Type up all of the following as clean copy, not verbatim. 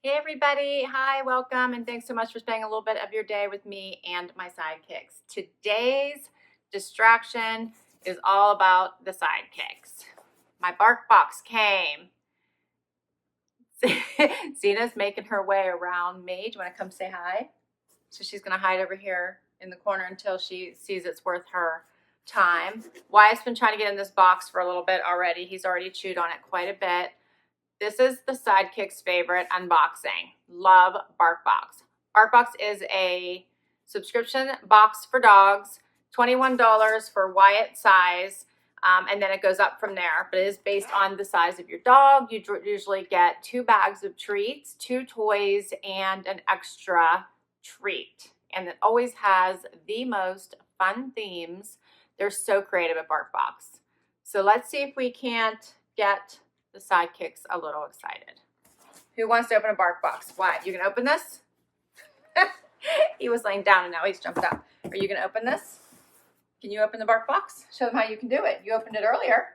Hey everybody, hi, welcome, and thanks so much for spending a little bit of your day with me and my sidekicks. Today's distraction is all about the sidekicks. My Barkbox came. Zena's making her way around me. Do you want to come say hi? So she's going to hide over here in the corner until she sees it's worth her time. Wyatt's been trying to get in this box for a little bit already. He's already chewed on it quite a bit. This is the Sidekick's favorite unboxing. Love Barkbox. Barkbox is a subscription box for dogs, $21 for Wyatt size, and then it goes up from there. But it is based on the size of your dog. You usually get 2 bags of treats, 2 toys, and an extra treat. And it always has the most fun themes. They're so creative at Barkbox. So let's see if we can't get the sidekicks a little excited. Who wants to open a Barkbox? Why? You gonna open this? He was laying down and now he's jumped up. Are you gonna open this? Can you open the Barkbox? Show them how you can do it. You opened it earlier.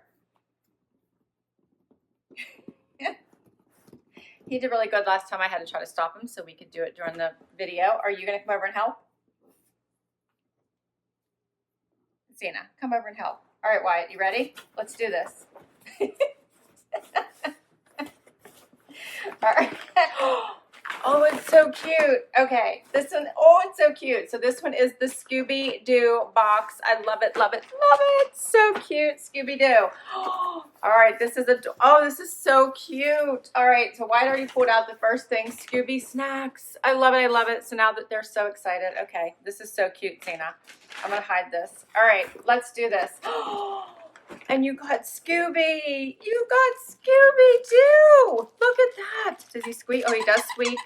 He did really good last time. I had to try to stop him so we could do it during the video. Are you gonna come over and help? Zena, come over and help. All right, Wyatt, you ready? Let's do this. All right. Oh, it's so cute. Okay, this one, oh, it's so cute. So this one is the Scooby Doo box. I love it, love it, love it. So cute, Scooby Doo. All right, this is this is so cute. All right, so Wyatt already pulled out the first thing, Scooby snacks. I love it, I love it. So now that they're so excited, okay, this is so cute, Tina. I'm gonna hide this. All right, let's do this. And you got Scooby. You got Scooby Doo. Look at that. Does he squeak? Oh, he does squeak.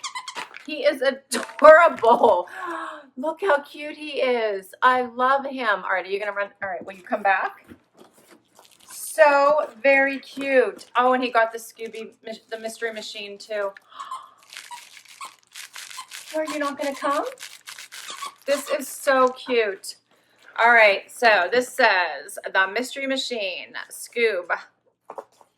He is adorable. Look how cute he is. I love him. All right, are you going to run? All right, will you come back? So very cute. Oh, and he got the the mystery machine too. Are you not going to come? This is so cute. All right, so this says the mystery machine, Scoob.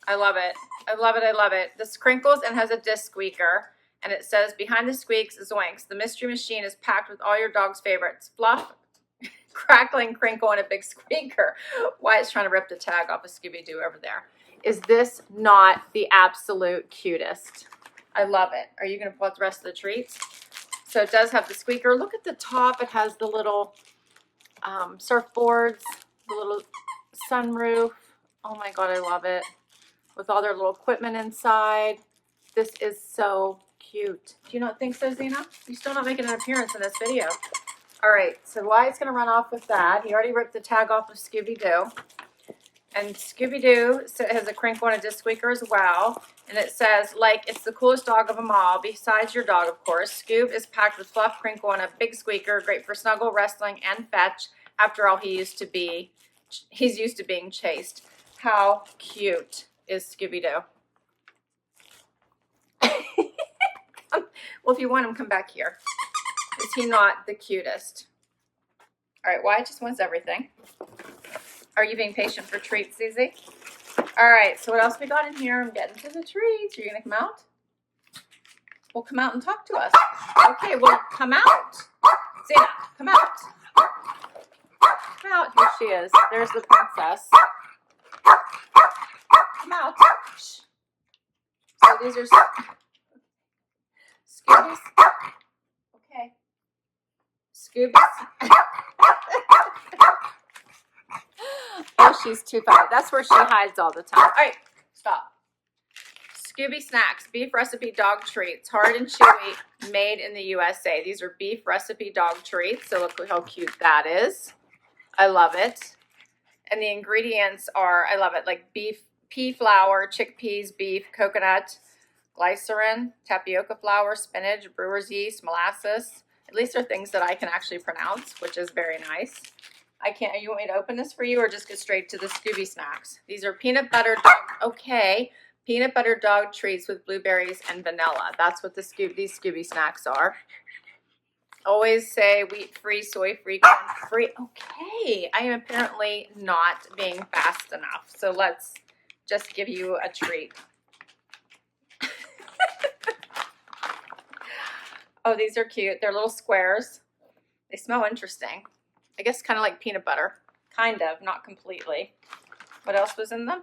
I love it. I love it. I love it. This crinkles and has a disc squeaker. And it says, behind the squeaks, zoinks. The mystery machine is packed with all your dog's favorites. Fluff, crackling, crinkle, and a big squeaker. Wyatt's trying to rip the tag off of Scooby Doo over there. Is this not the absolute cutest? I love it. Are you going to pull out the rest of the treats? So it does have the squeaker. Look at the top. It has the little surfboards, the little sunroof. Oh my God, I love it. With all their little equipment inside. This is so cute. Do you not think so, Zena? You're still not making an appearance in this video. All right, so Wyatt's gonna run off with that. He already ripped the tag off of Scooby Doo. And Scooby Doo has a crinkle and a disc squeaker as well. And it says, like, it's the coolest dog of them all, besides your dog, of course. Scoob is packed with fluff, crinkle, and a big squeaker, great for snuggle, wrestling, and fetch. After all, he's used to being chased. How cute is Scooby Doo? Well, if you want him, come back here. Is he not the cutest? All right, Wyatt just wants everything. Are you being patient for treats, Susie? All right, so what else we got in here? I'm getting to the treats. Are you going to come out? Well, come out and talk to us. Okay, well, come out. Zena, come out. Come out. Here she is. There's the princess. Come out. Shh. So these are Scoobies. Okay. Scoobies. Oh, she's too funny. That's where she hides all the time. All right, stop. Scooby Snacks, beef recipe dog treats, hard and chewy, made in the USA. These are beef recipe dog treats, so look how cute that is. I love it. And the ingredients are, I love it, like beef, pea flour, chickpeas, beef, coconut, glycerin, tapioca flour, spinach, brewer's yeast, molasses. At least they're things that I can actually pronounce, which is very nice. You want me to open this for you or just get straight to the Scooby Snacks? These are peanut butter peanut butter dog treats with blueberries and vanilla. That's what these Scooby Snacks are. Always say wheat-free, soy-free, corn-free. Okay, I am apparently not being fast enough. So let's just give you a treat. Oh, these are cute. They're little squares. They smell interesting. I guess kind of like peanut butter. Kind of, not completely. What else was in them?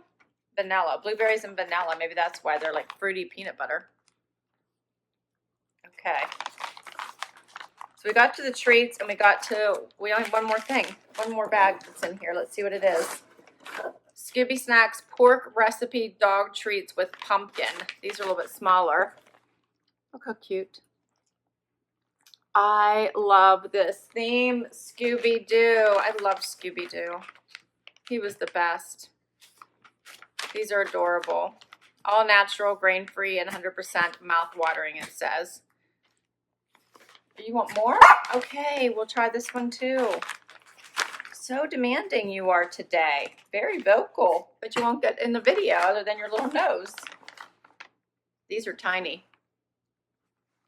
Vanilla. Blueberries and vanilla. Maybe that's why they're like fruity peanut butter. Okay. So we got to the treats and we only have one more thing. One more bag that's in here. Let's see what it is. Scooby Snacks pork recipe dog treats with pumpkin. These are a little bit smaller. Look how cute. I love this theme, Scooby Doo. I love Scooby Doo. He was the best. These are adorable. All natural, grain-free, and 100% mouth-watering, it says. You want more? Okay, we'll try this one too. So demanding you are today. Very vocal, but you won't get in the video other than your little nose. These are tiny.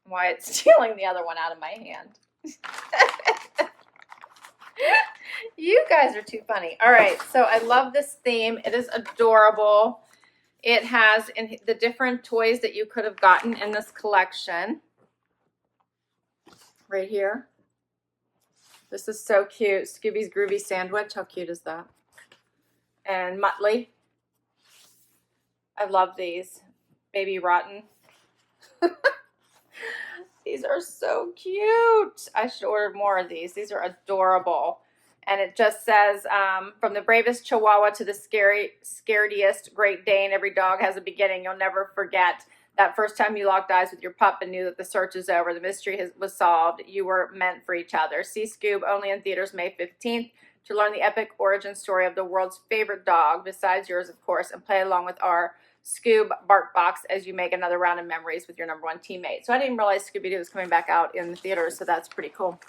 Wyatt's stealing the other one out of my hand. You guys are too funny. All right, so I love this theme. It is adorable. It has the different toys that you could have gotten in this collection. Right here. This is so cute. Scooby's Groovy Sandwich. How cute is that? And Muttley. I love these. Baby Rotten. These are so cute. I should order more of these. These are adorable. And it just says, from the bravest Chihuahua to the scarediest Great Dane, every dog has a beginning. You'll never forget that first time you locked eyes with your pup and knew that the search is over. The mystery was solved. You were meant for each other. See Scoob only in theaters May 15th to learn the epic origin story of the world's favorite dog, besides yours, of course, and play along with our Scoob Barkbox as you make another round of memories with your #1 teammate. So I didn't realize Scooby Doo was coming back out in the theaters, so that's pretty cool.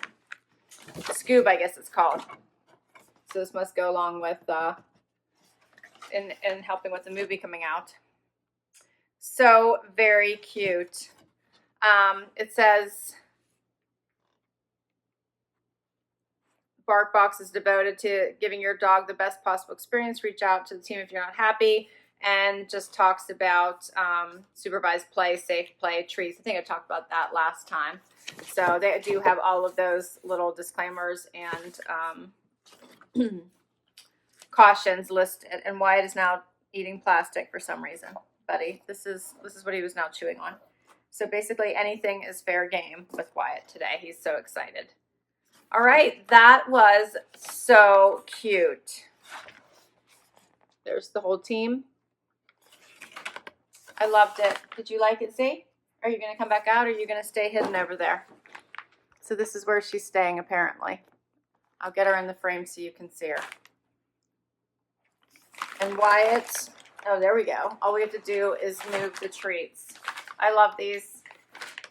Scoob, I guess it's called. So this must go along with in helping with the movie coming out. So very cute. It says Barkbox is devoted to giving your dog the best possible experience. Reach out to the team if you're not happy. And just talks about supervised play, safe play, treats. I think I talked about that last time. So they do have all of those little disclaimers and cautions listed. And Wyatt is now eating plastic for some reason. Buddy, this is what he was now chewing on. So basically anything is fair game with Wyatt today. He's so excited. All right, that was so cute. There's the whole team. I loved it. Did you like it, Z? Are you going to come back out or are you going to stay hidden over there? So this is where she's staying apparently. I'll get her in the frame so you can see her. And Wyatt, oh, there we go. All we have to do is move the treats. I love these.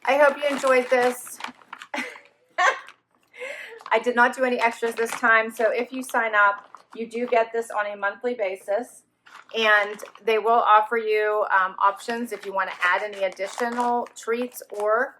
I hope you enjoyed this. I did not do any extras this time, so if you sign up, you do get this on a monthly basis. And they will offer you options if you want to add any additional treats or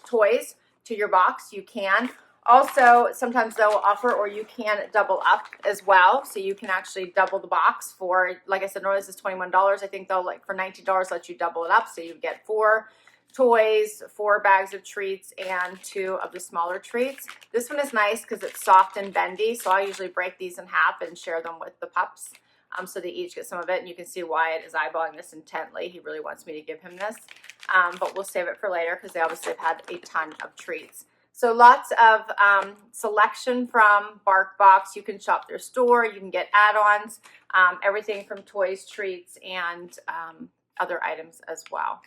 toys to your box, you can. Also, sometimes they'll offer or you can double up as well. So you can actually double the box for, like I said, normally this is $21. I think they'll, like for $19, let you double it up. So you get 4 toys, 4 bags of treats, and 2 of the smaller treats. This one is nice because it's soft and bendy. So I usually break these in half and share them with the pups. So they each get some of it, and you can see Wyatt is eyeballing this intently. He really wants me to give him this, but we'll save it for later because they obviously have had a ton of treats. So lots of selection from Barkbox. You can shop their store. You can get add-ons, everything from toys, treats, and other items as well.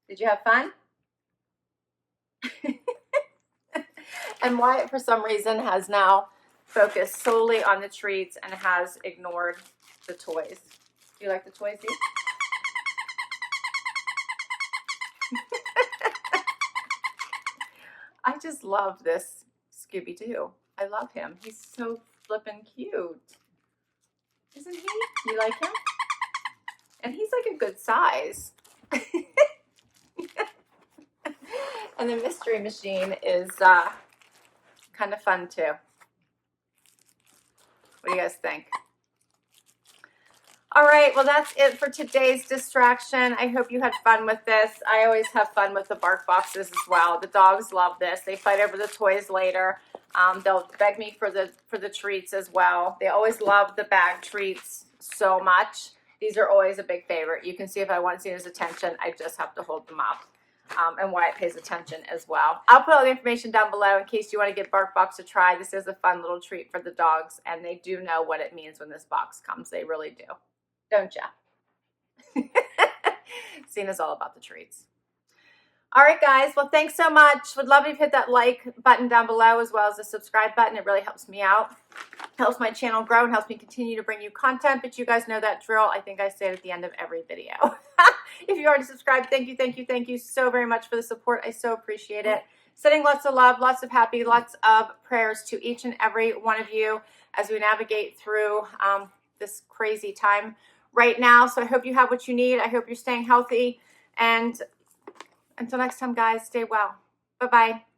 Did you have fun? And Wyatt, for some reason, has now focused solely on the treats and has ignored the toys. Do you like the toys, Eve? I just love this Scooby Doo. I love him. He's so flippin' cute. Isn't he? You like him? And he's like a good size. And the mystery machine is kind of fun too. What do you guys think? All right, well, that's it for today's distraction. I hope you had fun with this. I always have fun with the bark boxes as well. The dogs love this. They fight over the toys later. They'll beg me for the treats as well. They always love the bag treats so much. These are always a big favorite. You can see if I want to see his attention, I just have to hold them up. And Wyatt pays attention as well. I'll put all the information down below in case you want to give Barkbox a try. This is a fun little treat for the dogs, and they do know what it means when this box comes. They really do. Don't ya? Cena's all about the treats. All right, guys. Well, thanks so much. Would love if you hit that like button down below as well as the subscribe button. It really helps me out. Helps my channel grow and helps me continue to bring you content. But you guys know that drill. I think I say it at the end of every video. If you already subscribed, thank you so very much for the support. I so appreciate it. Sending lots of love, lots of happy, lots of prayers to each and every one of you as we navigate through this crazy time right now. So I hope you have what you need. I hope you're staying healthy. And until next time, guys, stay well. Bye-bye.